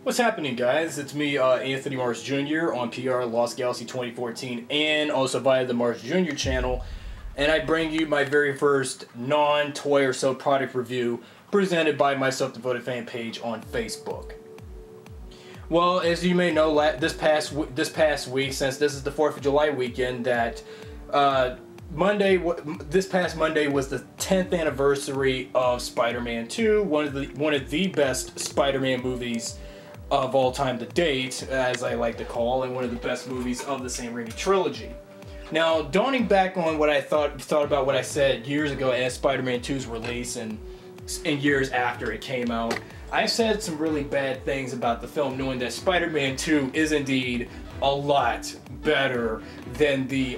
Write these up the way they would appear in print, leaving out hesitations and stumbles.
What's happening, guys? It's me, Anthony Mars Jr. on PR Lost Galaxy 2014 and also via the Mars Jr. channel. And I bring you my very first non-toy or so product review presented by my self-devoted fan page on Facebook. Well, as you may know, this past week, since this is the 4th of July weekend, that this past Monday was the 10th anniversary of Spider-Man 2, one of the best Spider-Man movies of all time to date, as I like to call, and one of the best movies of the Sam Raimi trilogy. Now, dawning back on what I thought about what I said years ago as Spider-Man 2's release and years after it came out, I said some really bad things about the film, knowing that Spider-Man 2 is indeed a lot better than the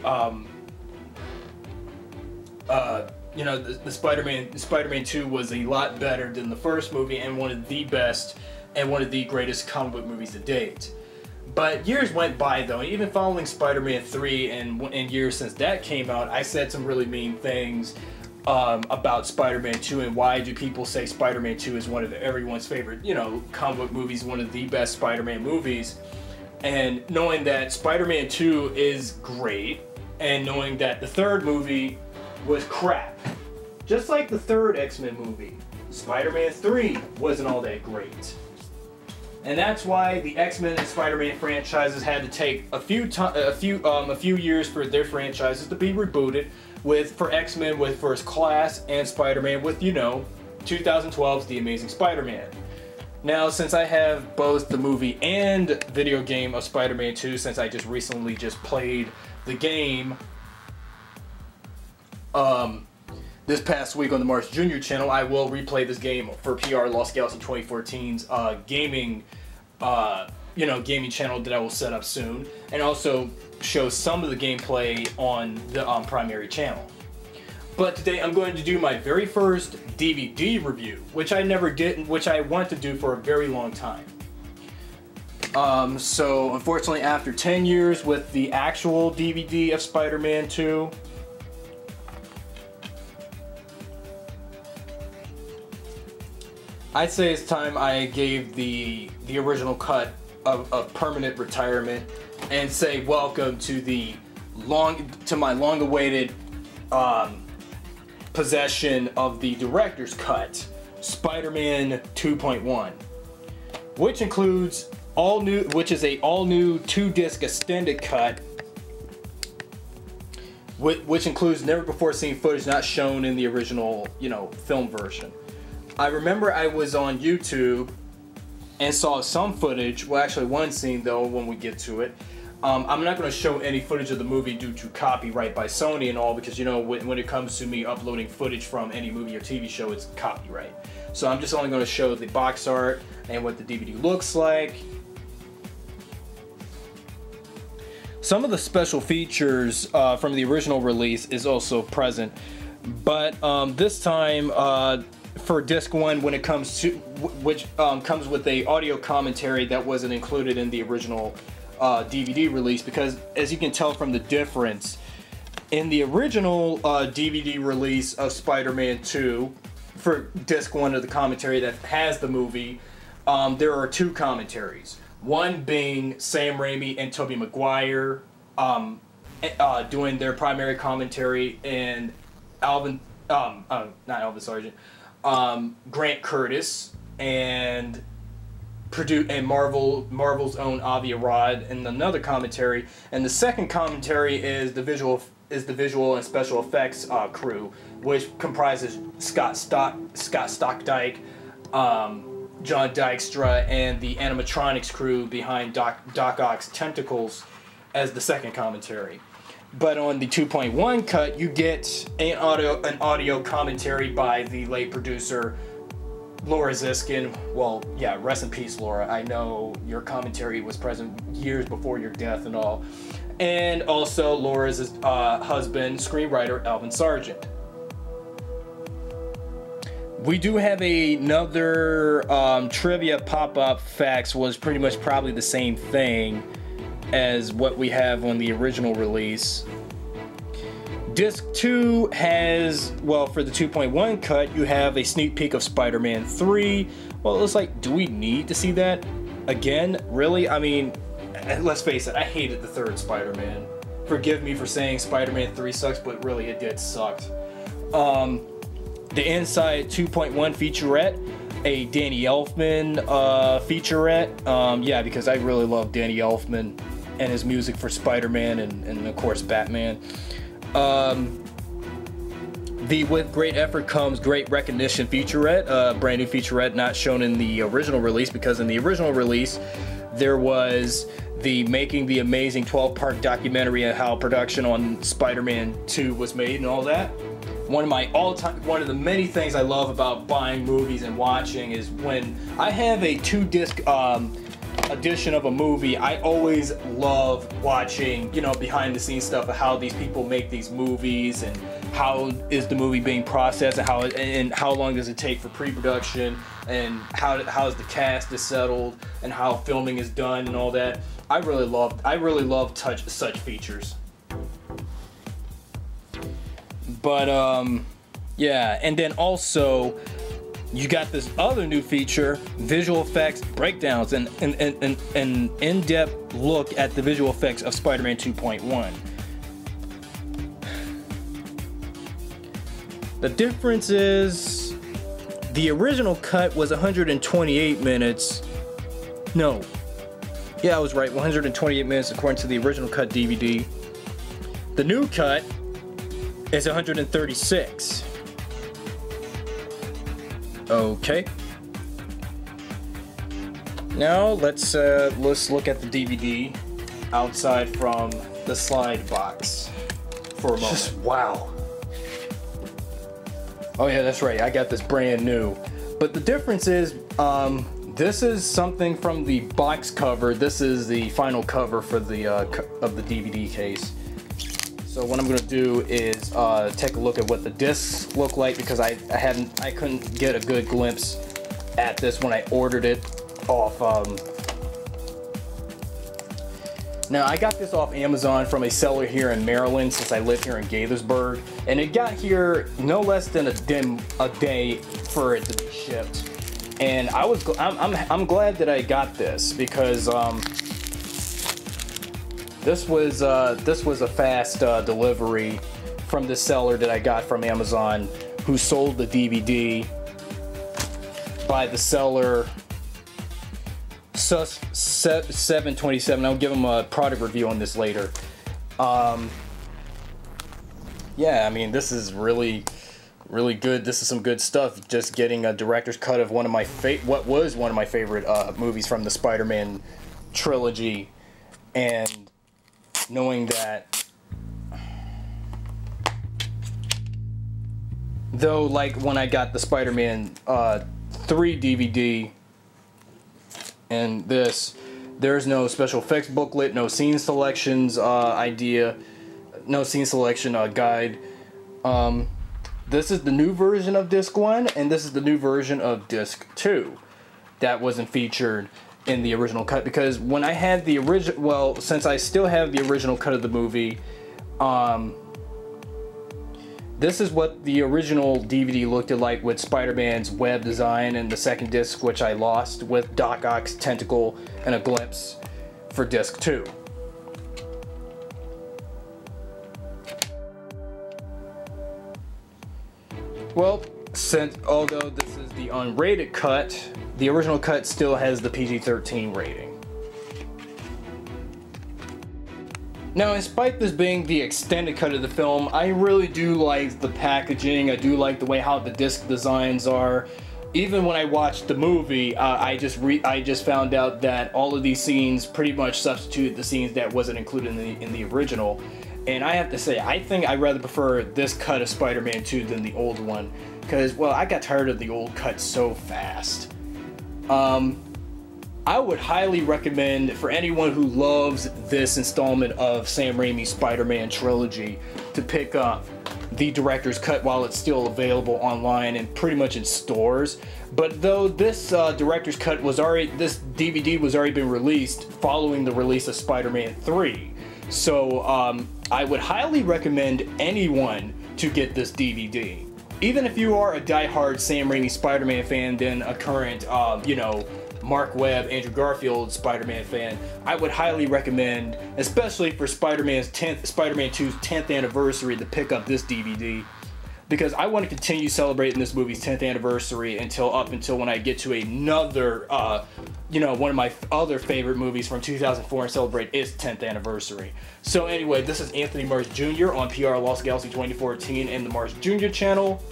the Spider-Man 2 was a lot better than the first movie and one of the best and one of the greatest comic book movies to date. But years went by though, and even following Spider-Man 3 and years since that came out, I said some really mean things about Spider-Man 2 and why do people say Spider-Man 2 is one of everyone's favorite, comic book movies, one of the best Spider-Man movies. And knowing that Spider-Man 2 is great, and knowing that the third movie was crap. Just like the third X-Men movie, Spider-Man 3 wasn't all that great. And that's why the X-Men and Spider-Man franchises had to take a few years for their franchises to be rebooted, for X-Men with First Class and Spider-Man with 2012's The Amazing Spider-Man. Now, since I have both the movie and video game of Spider-Man 2, since I just recently played the game this past week on the Mars Jr. channel, I will replay this game for PR Lost Galaxy 2014's gaming channel that I will set up soon, and also show some of the gameplay on the primary channel. But today I'm going to do my very first DVD review, which I never did, which I want to do for a very long time. So unfortunately, after 10 years with the actual DVD of Spider-Man 2, I'd say it's time I gave the original cut of permanent retirement and say welcome to my long-awaited possession of the director's cut, Spider-Man 2.1, which includes which is a all-new 2-disc extended cut, which includes never-before-seen footage not shown in the original, film version. I remember I was on YouTube and saw some footage, well actually one scene though when we get to it. I'm not going to show any footage of the movie due to copyright by Sony and all, because when it comes to me uploading footage from any movie or TV show, it's copyright. So I'm just only going to show the box art and what the DVD looks like. Some of the special features from the original release is also present, but this time for disc 1, when it comes to which comes with a audio commentary that wasn't included in the original DVD release, because as you can tell from the difference in the original DVD release of Spider-Man 2 for disc 1 of the commentary that has the movie, there are 2 commentaries, one being Sam Raimi and Tobey Maguire doing their primary commentary, and not Alvin Sargent, Grant Curtis and Marvel's own Avi Arad in another commentary, and the second commentary is the visual and special effects crew, which comprises Scott Stockdyke, John Dykstra, and the animatronics crew behind Doc Ock's tentacles as the second commentary. But on the 2.1 cut, you get an audio commentary by the late producer Laura Ziskin. Well, yeah, rest in peace, Laura. I know your commentary was present years before your death and all. And also Laura's husband, screenwriter Alvin Sargent. We do have another trivia pop-up. Facts was pretty much probably the same thing as what we have on the original release. Disc 2 has, well, for the 2.1 cut, you have a sneak peek of Spider-Man 3. Well, it's like, do we need to see that? again, really, I mean, let's face it, I hated the third Spider-Man. Forgive me for saying Spider-Man 3 sucks, but really it did suck. The Inside 2.1 featurette, a Danny Elfman featurette. Yeah, because I really love Danny Elfman and his music for Spider-Man and of course Batman. The With Great Effort Comes Great Recognition featurette, brand new featurette not shown in the original release, because in the original release there was the Making the Amazing 12-part documentary on how production on Spider-Man 2 was made and all that. One of the many things I love about buying movies and watching is when I have a 2-disc edition of a movie, I always love watching, you know, behind the scenes stuff of how these people make these movies and how is the movie being processed and how long does it take for pre-production and how's the cast is settled and how filming is done and all that. I really love such features. But yeah, and then also you got this other new feature, visual effects breakdowns, and an in-depth look at the visual effects of Spider-Man 2.1. The difference is the original cut was 128 minutes. No. Yeah, I was right, 128 minutes according to the original cut DVD. The new cut is 136. Okay. Now let's look at the DVD outside from the slide box for a moment. Just wow. Oh yeah, that's right. I got this brand new. But the difference is, this is something from the box cover. This is the final cover for the of the DVD case. So what I'm gonna do is take a look at what the discs look like, because I couldn't get a good glimpse at this when I ordered it off. Now I got this off Amazon from a seller here in Maryland, since I live here in Gaithersburg, and it got here no less than a day for it to be shipped. And I'm glad that I got this, because this was a fast delivery from the seller that I got from Amazon, who sold the DVD by the seller Sus727. I'll give him a product review on this later. Yeah, I mean, this is really good. This is some good stuff. Just getting a director's cut of what was one of my favorite movies from the Spider-Man trilogy, and knowing that, though, like when I got the Spider-Man 3 DVD and this, there's no special effects booklet, no scene selections no scene selection guide. This is the new version of disc 1, and this is the new version of disc 2 that wasn't featured in the original cut, because when I had the original, well, since I still have the original cut of the movie, this is what the original DVD looked like, with Spider-Man's web design, and the second disc, which I lost, with Doc Ock's tentacle and a glimpse for disc 2. Well, although this is the unrated cut, the original cut still has the PG-13 rating. Now, in spite of this being the extended cut of the film, I really do like the packaging. I do like the way how the disc designs are. Even when I watched the movie, I just found out that all of these scenes pretty much substitute the scenes that wasn't included in the original. And I have to say, I think I rather prefer this cut of Spider-Man 2 than the old one, because, well, I got tired of the old cut so fast. I would highly recommend, for anyone who loves this installment of Sam Raimi's Spider-Man trilogy, to pick up the director's cut while it's still available online and pretty much in stores. But though this director's cut this DVD was already been released following the release of Spider-Man 3. So I would highly recommend anyone to get this DVD. Even if you are a die-hard Sam Raimi Spider-Man fan, then a current, you know, Mark Webb, Andrew Garfield Spider-Man fan, I would highly recommend, especially for Spider-Man 2's 10th anniversary, to pick up this DVD. Because I want to continue celebrating this movie's 10th anniversary until when I get to another, one of my other favorite movies from 2004 and celebrate its 10th anniversary. So anyway, this is Anthony Mars Jr. on PR Lost Galaxy 2014 and the Mars Jr. channel.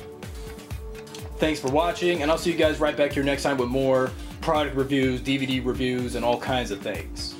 Thanks for watching, and I'll see you guys right back here next time with more product reviews, DVD reviews, and all kinds of things.